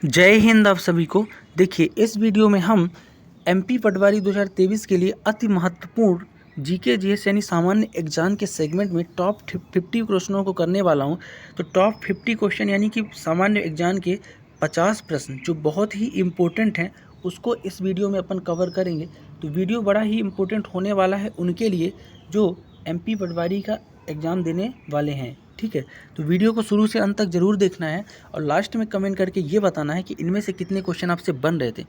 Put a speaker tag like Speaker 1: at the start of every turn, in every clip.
Speaker 1: जय हिंद आप सभी को। देखिए इस वीडियो में हम एमपी पटवारी 2023 के लिए अति महत्वपूर्ण जीके जीएस यानी सामान्य एग्जाम के सेगमेंट में टॉप 50 क्वेश्चनों को करने वाला हूं। तो टॉप 50 क्वेश्चन यानी कि सामान्य एग्जाम के 50 प्रश्न जो बहुत ही इम्पोर्टेंट हैं उसको इस वीडियो में अपन कवर करेंगे। तो वीडियो बड़ा ही इम्पोर्टेंट होने वाला है उनके लिए जो एमपी पटवारी का एग्ज़ाम देने वाले हैं। ठीक है, तो वीडियो को शुरू से अंत तक जरूर देखना है और लास्ट में कमेंट करके ये बताना है कि इनमें से कितने क्वेश्चन आपसे बन रहे थे।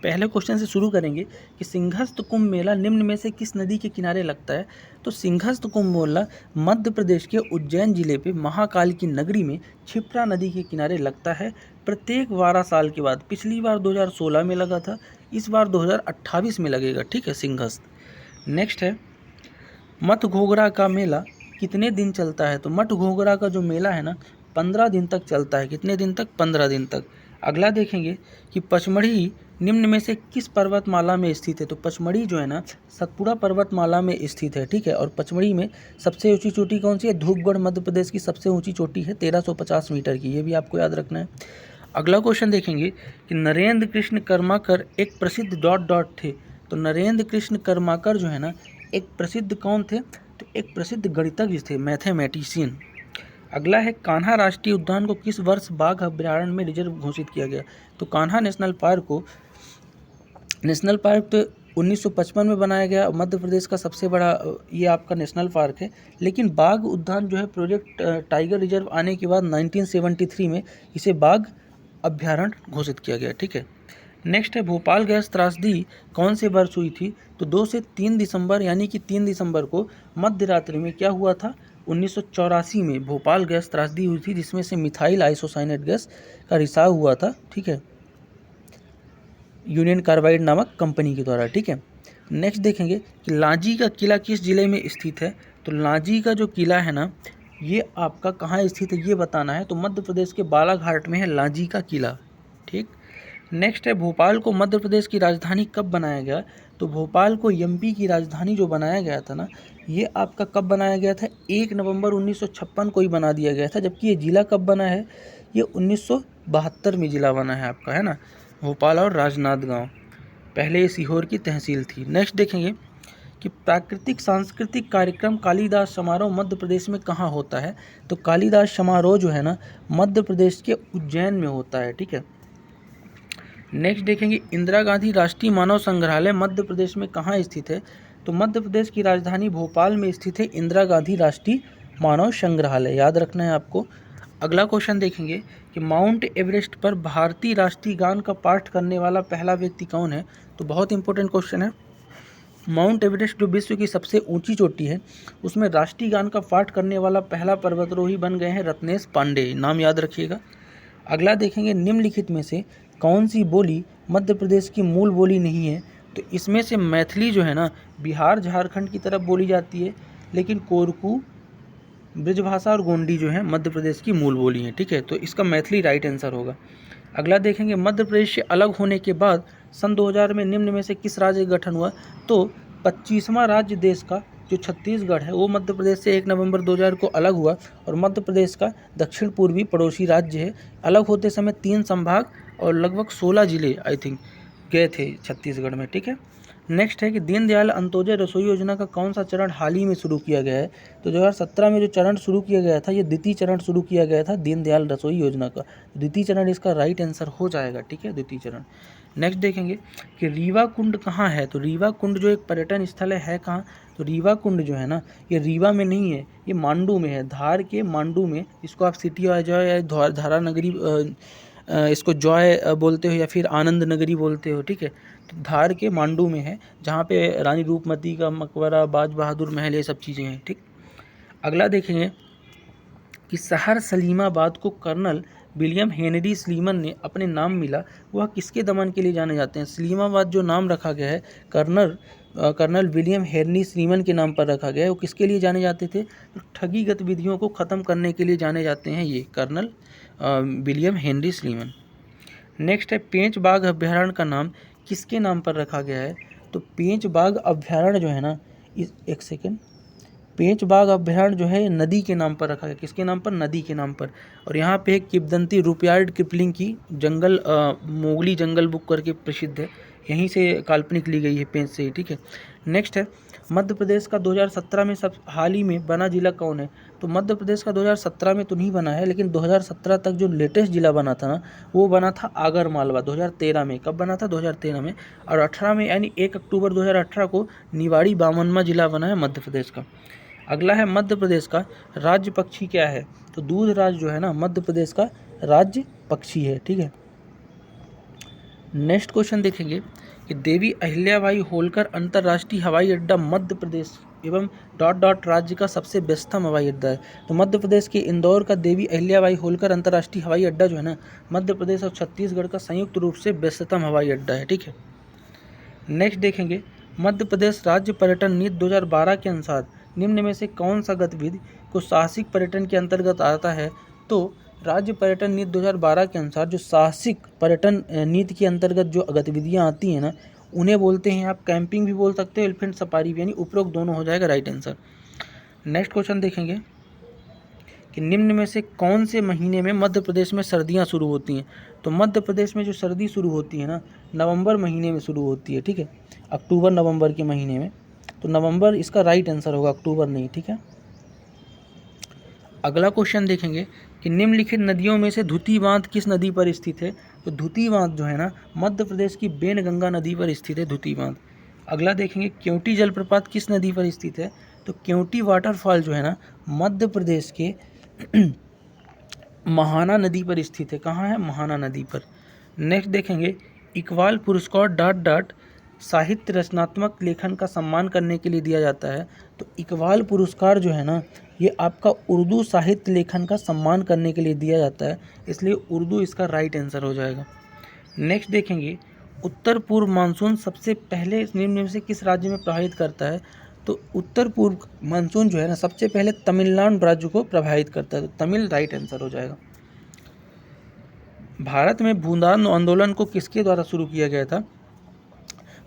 Speaker 1: पहले क्वेश्चन से शुरू करेंगे कि सिंहस्थ कुंभ मेला निम्न में से किस नदी के किनारे लगता है। तो सिंहस्थ कुंभ मेला मध्य प्रदेश के उज्जैन जिले पे महाकाल की नगरी में क्षिप्रा नदी के किनारे लगता है प्रत्येक 12 साल के बाद। पिछली बार 2016 में लगा था, इस बार 2028 में लगेगा। ठीक है, सिंहस्थ। नेक्स्ट है मठ घोघरा का मेला कितने दिन चलता है। तो मठ घोघरा का जो मेला है ना 15 दिन तक चलता है। कितने दिन तक? 15 दिन तक। अगला देखेंगे कि पचमढ़ी निम्न में से किस पर्वतमाला में स्थित है। तो पचमढ़ी जो है ना सतपुड़ा पर्वतमाला में स्थित है। ठीक है, और पचमढ़ी में सबसे ऊंची चोटी कौन सी है? धूपगढ़ मध्य प्रदेश की सबसे ऊंची चोटी है 1350 मीटर की। ये भी आपको याद रखना है। अगला क्वेश्चन देखेंगे कि नरेंद्र कृष्ण कर्माकर एक प्रसिद्ध डॉट डॉट थे। तो नरेंद्र कृष्ण कर्माकर जो है ना एक प्रसिद्ध कौन थे? तो एक प्रसिद्ध गणितज्ञ थे, मैथमेटिशियन। अगला है कान्हा राष्ट्रीय उद्यान को किस वर्ष बाघ अभ्यारण्य में रिजर्व घोषित किया गया। तो कान्हा नेशनल पार्क तो 1955 में बनाया गया। मध्य प्रदेश का सबसे बड़ा ये आपका नेशनल पार्क है। लेकिन बाघ उद्यान जो है प्रोजेक्ट टाइगर रिजर्व आने के बाद 1973 में इसे बाघ अभ्यारण्य घोषित किया गया। ठीक है। नेक्स्ट है भोपाल गैस त्रासदी कौन से वर्ष हुई थी। तो 2 से 3 दिसंबर यानी कि 3 दिसंबर को मध्य रात्रि में क्या हुआ था? 1984 में भोपाल गैस त्रासदी हुई थी जिसमें से मिथाइल आइसोसाइनेट गैस का रिसाव हुआ था। ठीक है, यूनियन कार्बाइड नामक कंपनी के द्वारा। ठीक है। नेक्स्ट देखेंगे कि लांजी का किला किस जिले में स्थित है। तो लांजी का जो किला है ना ये आपका कहाँ स्थित है ये बताना है। तो मध्य प्रदेश के बालाघाट में है लांजी का किला। ठीक। नेक्स्ट है भोपाल को मध्य प्रदेश की राजधानी कब बनाया गया। तो भोपाल को एमपी की राजधानी जो बनाया गया था ना ये आपका कब बनाया गया था? 1 नवंबर 1956 को ही बना दिया गया था। जबकि ये ज़िला कब बना है? ये 1972 में ज़िला बना है आपका, है ना, भोपाल और राजनांदगांव। पहले ये सीहोर की तहसील थी। नेक्स्ट देखेंगे कि प्राकृतिक सांस्कृतिक कार्यक्रम कालिदास समारोह मध्य प्रदेश में कहाँ होता है। तो कालिदास समारोह जो है ना मध्य प्रदेश के उज्जैन में होता है। ठीक है। नेक्स्ट देखेंगे इंदिरा गांधी राष्ट्रीय मानव संग्रहालय मध्य प्रदेश में कहाँ स्थित है। तो मध्य प्रदेश की राजधानी भोपाल में स्थित है इंदिरा गांधी राष्ट्रीय मानव संग्रहालय, याद रखना है आपको। अगला क्वेश्चन देखेंगे कि माउंट एवरेस्ट पर भारतीय राष्ट्रीय गान का पाठ करने वाला पहला व्यक्ति कौन है। तो बहुत इंपॉर्टेंट क्वेश्चन है। माउंट एवरेस्ट जो विश्व की सबसे ऊंची चोटी है उसमें राष्ट्रीय गान का पाठ करने वाला पहला पर्वतारोही बन गए हैं रत्नेश पांडे, नाम याद रखिएगा। अगला देखेंगे निम्नलिखित में से कौन सी बोली मध्य प्रदेश की मूल बोली नहीं है। तो इसमें से मैथिली जो है ना बिहार झारखंड की तरफ बोली जाती है, लेकिन कोरकू ब्रजभाषा और गोंडी जो है मध्य प्रदेश की मूल बोली है। ठीक है, तो इसका मैथिली राइट आंसर होगा। अगला देखेंगे मध्य प्रदेश से अलग होने के बाद सन 2000 में निम्न में से किस राज्य का गठन हुआ। तो 25वां राज्य देश का जो छत्तीसगढ़ है वो मध्य प्रदेश से 1 नवंबर 2000 को अलग हुआ और मध्य प्रदेश का दक्षिण पूर्वी पड़ोसी राज्य है। अलग होते समय 3 संभाग और लगभग 16 जिले आई थिंक गए थे छत्तीसगढ़ में। ठीक है। नेक्स्ट है कि दीनदयाल अंत्योदय रसोई योजना का कौन सा चरण हाल ही में शुरू किया गया है। तो 2017 में जो चरण शुरू किया गया था ये द्वितीय चरण शुरू किया गया था दीनदयाल रसोई योजना का। द्वितीय चरण इसका राइट आंसर हो जाएगा। ठीक है, द्वितीय चरण। नेक्स्ट देखेंगे कि रीवा कुंड कहाँ है। तो रीवा कुंड जो एक पर्यटन स्थल है कहाँ। तो रीवा कुंड जो है ना ये रीवा में नहीं है, ये मांडू में है, धार के मांडू में। इसको आप सिटी ऑफ जॉय या धारा नगरी इसको जॉय बोलते हो या फिर आनंद नगरी बोलते हो। ठीक है, तो धार के मांडू में है जहाँ पे रानी रूपमती का मकबरा, बाज बहादुर महल, ये सब चीज़ें हैं। ठीक। अगला देखेंगे कि शहर सलीमाबाद को कर्नल विलियम हेनरी स्लीमन ने अपने नाम मिला, वह किसके दमन के लिए जाने जाते हैं। सलीमाबाद जो नाम रखा गया है कर्नल विलियम हेनरी स्लीमन के नाम पर रखा गया है, वो किसके लिए जाने जाते थे। तो ठगी गतिविधियों को ख़त्म करने के लिए जाने जाते हैं ये colonel William Henry Sleeman. Next है पेंच बाघ अभ्यारण्य का नाम किसके नाम पर रखा गया है। तो पेंच बाघ अभ्यारण्य जो है ना एक सेकेंड, पेंच बाघ अभ्यारण्य जो है नदी के नाम पर रखा गया, किसके नाम पर, नदी के नाम पर। और यहाँ पे किंवदंती रुडयार्ड किपलिंग की जंगल मोगली जंगल बुक करके प्रसिद्ध है, यहीं से काल्पनिक ली गई है पेंच से ही, ठीक है। नेक्स्ट है मध्य प्रदेश का 2017 में सब हाल ही में बना जिला कौन है? तो मध्य प्रदेश का 2017 में तो नहीं बना है, लेकिन 2017 तक जो लेटेस्ट जिला बना था ना, वो बना था आगर मालवा 2013 में। कब बना था? 2013 में। और 18 में यानी 1 अक्टूबर 2018 को निवाड़ी बावनवा जिला बना है मध्य प्रदेश का। अगला है मध्य प्रदेश का राज्य पक्षी क्या है? तो दूधराज जो है ना मध्य प्रदेश का राज्य पक्षी है, ठीक है। नेक्स्ट क्वेश्चन देखेंगे कि देवी अहिल्याबाई होलकर अंतर्राष्ट्रीय हवाई अड्डा मध्य प्रदेश एवं डॉट डॉट राज्य का सबसे व्यस्तम हवाई अड्डा है। तो मध्य प्रदेश के इंदौर का देवी अहिल्याबाई होलकर अंतर्राष्ट्रीय हवाई अड्डा जो है ना मध्य प्रदेश और छत्तीसगढ़ का संयुक्त रूप से व्यस्ततम हवाई अड्डा है, ठीक है। नेक्स्ट देखेंगे मध्य प्रदेश राज्य पर्यटन नीति 2012 के अनुसार निम्न में से कौन सा गतिविधि को साहसिक पर्यटन के अंतर्गत आता है? तो राज्य पर्यटन नीति 2012 के अनुसार जो साहसिक पर्यटन नीति के अंतर्गत जो गतिविधियां आती हैं ना, उन्हें बोलते हैं आप कैंपिंग भी बोल सकते हो, एलिफेंट सफारी भी, यानी उपरोक्त दोनों हो जाएगा राइट आंसर। नेक्स्ट क्वेश्चन देखेंगे कि निम्न में से कौन से महीने में मध्य प्रदेश में सर्दियां शुरू होती हैं? तो मध्य प्रदेश में जो सर्दी शुरू होती है ना नवंबर महीने में शुरू होती है, ठीक है, अक्टूबर नवंबर के महीने में। तो नवंबर इसका राइट आंसर होगा, अक्टूबर नहीं, ठीक है। अगला क्वेश्चन देखेंगे कि निम्नलिखित नदियों में से धुती बांध किस नदी पर स्थित है? तो धुती बांध जो है ना मध्य प्रदेश की बेनगंगा नदी पर स्थित है धुती बांध। अगला देखेंगे केवटी जलप्रपात किस नदी पर स्थित है? तो केवटी वाटरफॉल जो है ना मध्य प्रदेश के महाना नदी पर स्थित है। कहाँ है? महाना नदी पर। नेक्स्ट देखेंगे इकबाल पुरस्कार डॉट डॉट साहित्य रचनात्मक लेखन का सम्मान करने के लिए दिया जाता है। तो इकबाल पुरस्कार जो है ना ये आपका उर्दू साहित्य लेखन का सम्मान करने के लिए दिया जाता है, इसलिए उर्दू इसका राइट आंसर हो जाएगा। नेक्स्ट देखेंगे उत्तर पूर्व मानसून सबसे पहले निम्न में से किस राज्य में प्रभावित करता है? तो उत्तर पूर्व मानसून जो है ना सबसे पहले तमिलनाडु राज्य को प्रभावित करता है, तो तमिल राइट आंसर हो जाएगा। भारत में भूदान आंदोलन को किसके द्वारा शुरू किया गया था?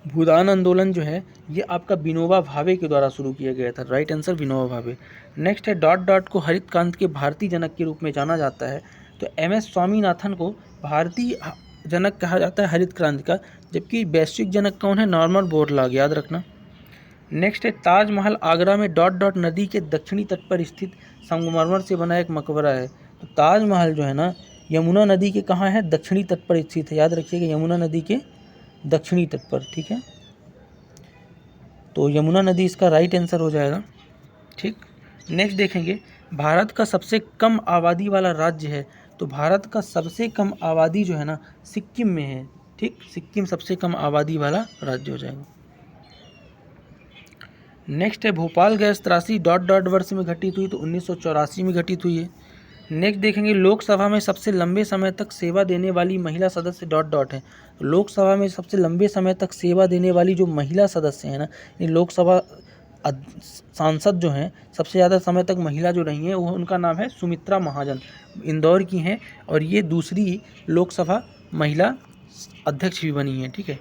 Speaker 1: भूदान आंदोलन जो है ये आपका विनोबा भावे के द्वारा शुरू किया गया था, right answer Vinoba Bhave. Next है डॉट डॉट को हरित क्रांति के भारतीय जनक के रूप में जाना जाता है। तो एम.एस. स्वामीनाथन को भारतीय जनक कहा जाता है हरित क्रांति का, जबकि वैश्विक जनक कौन है? नॉर्मन बोरलॉग, याद रखना। नेक्स्ट है ताजमहल आगरा में डॉट डॉट नदी के दक्षिणी तट पर स्थित संगमरमर से बना एक मकबरा है। तो ताजमहल जो है ना यमुना नदी के कहाँ है? दक्षिणी तट पर स्थित है, याद रखिएगा यमुना नदी के दक्षिणी तट पर, ठीक है। तो यमुना नदी इसका राइट आंसर हो जाएगा, ठीक। नेक्स्ट देखेंगे भारत का सबसे कम आबादी वाला राज्य है। तो भारत का सबसे कम आबादी जो है ना सिक्किम में है, ठीक, सिक्किम सबसे कम आबादी वाला राज्य हो जाएगा। नेक्स्ट है भोपाल गैस त्रासदी डॉट डॉट वर्ष में घटित हुई। तो 1984 में घटित हुई है। नेक्स्ट देखेंगे लोकसभा में सबसे लंबे समय तक सेवा देने वाली महिला सदस्य डॉट डॉट है। तो लोकसभा में सबसे लंबे समय तक सेवा देने वाली जो महिला सदस्य हैं ना, ये लोकसभा सांसद जो हैं सबसे ज़्यादा समय तक महिला जो रही हैं वो उनका नाम है सुमित्रा महाजन, इंदौर की हैं, और ये दूसरी लोकसभा महिला अध्यक्ष भी बनी हैं, ठीक है।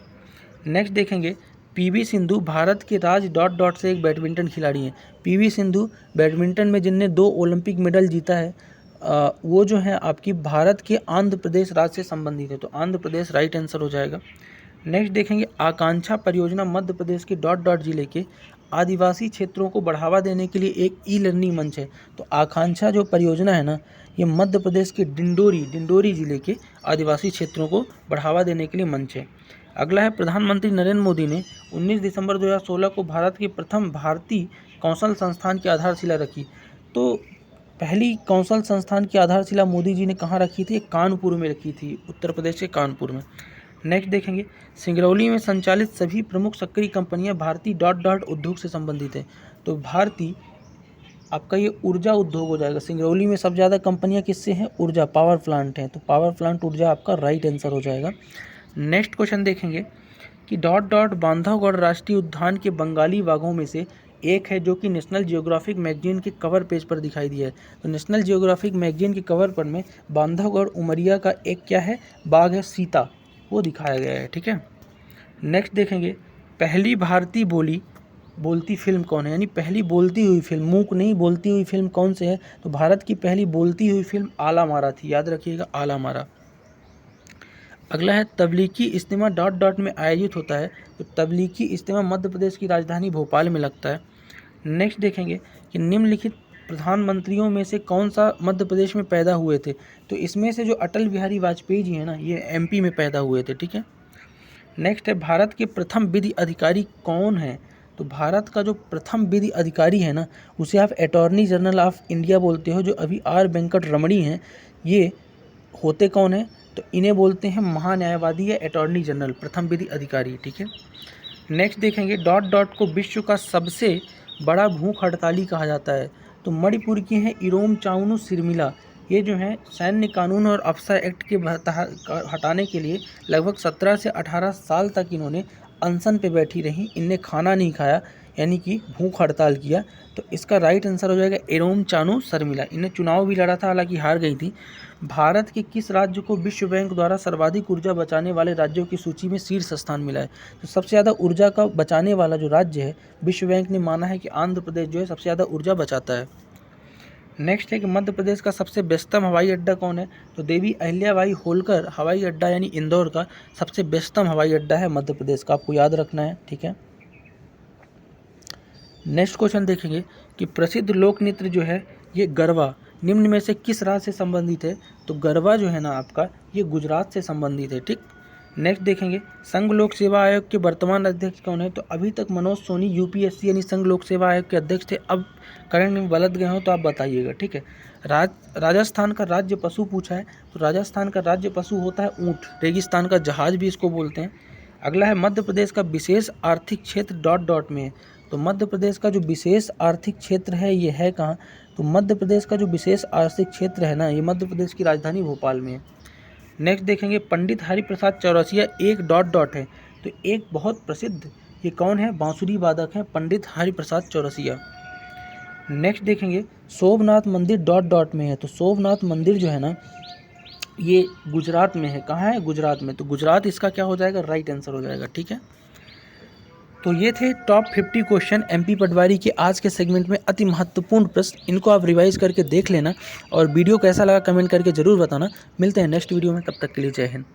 Speaker 1: नेक्स्ट देखेंगे पीवी सिंधु भारत के राज्य डॉट डॉट से एक बैडमिंटन खिलाड़ी हैं। पीवी सिंधु बैडमिंटन में जिनने 2 ओलंपिक मेडल जीता है वो जो है आपकी भारत के आंध्र प्रदेश राज्य से संबंधित है। तो आंध्र प्रदेश राइट आंसर हो जाएगा। नेक्स्ट देखेंगे आकांक्षा परियोजना मध्य प्रदेश के डॉट डॉट जिले के आदिवासी क्षेत्रों को बढ़ावा देने के लिए एक ई लर्निंग मंच है। तो आकांक्षा जो परियोजना है ना ये मध्य प्रदेश के डिंडोरी जिले के आदिवासी क्षेत्रों को बढ़ावा देने के लिए मंच है। अगला है प्रधानमंत्री नरेंद्र मोदी ने 19 दिसंबर 2016 को भारत के प्रथम भारतीय कौशल संस्थान की आधारशिला रखी। तो पहली कौशल संस्थान की आधारशिला मोदी जी ने कहाँ रखी थी? कानपुर में रखी थी, उत्तर प्रदेश के कानपुर में। नेक्स्ट देखेंगे सिंगरौली में संचालित सभी प्रमुख सक्रिय कंपनियां भारतीय डॉट डॉट उद्योग से संबंधित है। तो भारतीय आपका ये ऊर्जा उद्योग हो जाएगा। सिंगरौली में सबसे ज़्यादा कंपनियां किससे हैं? ऊर्जा, पावर प्लांट हैं। तो पावर प्लांट ऊर्जा आपका राइट आंसर हो जाएगा। नेक्स्ट क्वेश्चन देखेंगे कि डॉट डॉट बांधवगढ़ राष्ट्रीय उद्यान के बंगाली बाघों में से एक है जो कि नेशनल जियोग्राफिक मैगजीन के कवर पेज पर दिखाई दिया है। तो नेशनल जियोग्राफिक मैगजीन के कवर पर में बांधवगढ़ उमरिया का एक क्या है? बाघ है, सीता, वो दिखाया गया है, ठीक है। नेक्स्ट देखेंगे पहली भारतीय बोली बोलती फिल्म कौन है, यानी पहली बोलती हुई फिल्म, मूक नहीं बोलती हुई फिल्म कौन से है, तो भारत की पहली बोलती हुई फिल्म आला मारा थी, याद रखिएगा आला मारा। अगला है तब्लीगी इज्तिमा डॉट डॉट में आयोजित होता है, तो तब्लीगी इज्तिमा मध्य प्रदेश की राजधानी भोपाल में लगता है। नेक्स्ट देखेंगे कि निम्नलिखित प्रधानमंत्रियों में से कौन सा मध्य प्रदेश में पैदा हुए थे, तो इसमें से जो अटल बिहारी वाजपेयी जी हैं ना, ये एमपी में पैदा हुए थे, ठीक है। नेक्स्ट है भारत के प्रथम विधि अधिकारी कौन है, तो भारत का जो प्रथम विधि अधिकारी है ना, उसे आप अटॉर्नी जनरल ऑफ इंडिया बोलते हो, जो अभी आर वेंकट रमणी हैं, ये होते कौन है, तो इन्हें बोलते हैं महान्यायवादी या अटॉर्नी जनरल, प्रथम विधि अधिकारी, ठीक है। नेक्स्ट देखेंगे डॉट डॉट को विश्व का सबसे बड़ा भूख हड़ताली कहा जाता है, तो मणिपुर की हैं इरोम चाउनु सिरमिला, ये जो है सैन्य कानून और अफसा एक्ट के हटाने के लिए लगभग 17 से 18 साल तक इन्होंने अनशन पे बैठी रहीं, इनने खाना नहीं खाया, यानी कि भूख हड़ताल किया। तो इसका राइट आंसर हो जाएगा इरोम चानू शर्मिला। इन्हें चुनाव भी लड़ा था, हालांकि हार गई थी। भारत के किस राज्य को विश्व बैंक द्वारा सर्वाधिक ऊर्जा बचाने वाले राज्यों की सूची में शीर्ष स्थान मिला है, तो सबसे ज़्यादा ऊर्जा का बचाने वाला जो राज्य है, विश्व बैंक ने माना है कि आंध्र प्रदेश जो है सबसे ज़्यादा ऊर्जा बचाता है। नेक्स्ट है कि मध्य प्रदेश का सबसे व्यस्तम हवाई अड्डा कौन है, तो देवी अहिल्याबाई होलकर हवाई अड्डा यानी इंदौर का सबसे व्यस्तम हवाई अड्डा है मध्य प्रदेश का, आपको याद रखना है, ठीक है। नेक्स्ट क्वेश्चन देखेंगे कि प्रसिद्ध लोक नृत्य जो है ये गरबा निम्न में से किस राज्य से संबंधित है, तो गरबा जो है ना आपका ये गुजरात से संबंधित है, ठीक। नेक्स्ट देखेंगे संघ लोक सेवा आयोग के वर्तमान अध्यक्ष कौन है, तो अभी तक मनोज सोनी यूपीएससी यानी संघ लोक सेवा आयोग के अध्यक्ष थे, अब करंट में बदल गए हो तो आप बताइएगा, ठीक है। राजस्थान का राज्य पशु पूछा है, तो राजस्थान का राज्य पशु होता है ऊँट, रेगिस्तान का जहाज भी इसको बोलते हैं। अगला है मध्य प्रदेश का विशेष आर्थिक क्षेत्र डॉट डॉट में है, तो मध्य प्रदेश का जो विशेष आर्थिक क्षेत्र है ये है कहाँ, तो मध्य प्रदेश का जो विशेष आर्थिक क्षेत्र है ना, ये मध्य प्रदेश की राजधानी भोपाल में है। नेक्स्ट देखेंगे पंडित हरिप्रसाद चौरसिया एक डॉट डॉट है, तो एक बहुत प्रसिद्ध ये कौन है, बांसुरी वादक हैं पंडित हरिप्रसाद चौरसिया। नेक्स्ट देखेंगे सोमनाथ मंदिर डॉट डॉट में है, तो सोमनाथ मंदिर जो है ना ये गुजरात में है, कहाँ है, गुजरात में, तो गुजरात इसका क्या हो जाएगा, राइट आंसर हो जाएगा, ठीक है। तो ये थे टॉप 50 क्वेश्चन एमपी पटवारी के आज के सेगमेंट में अति महत्वपूर्ण प्रश्न, इनको आप रिवाइज करके देख लेना और वीडियो कैसा लगा कमेंट करके ज़रूर बताना। मिलते हैं नेक्स्ट वीडियो में, तब तक के लिए जय हिंद।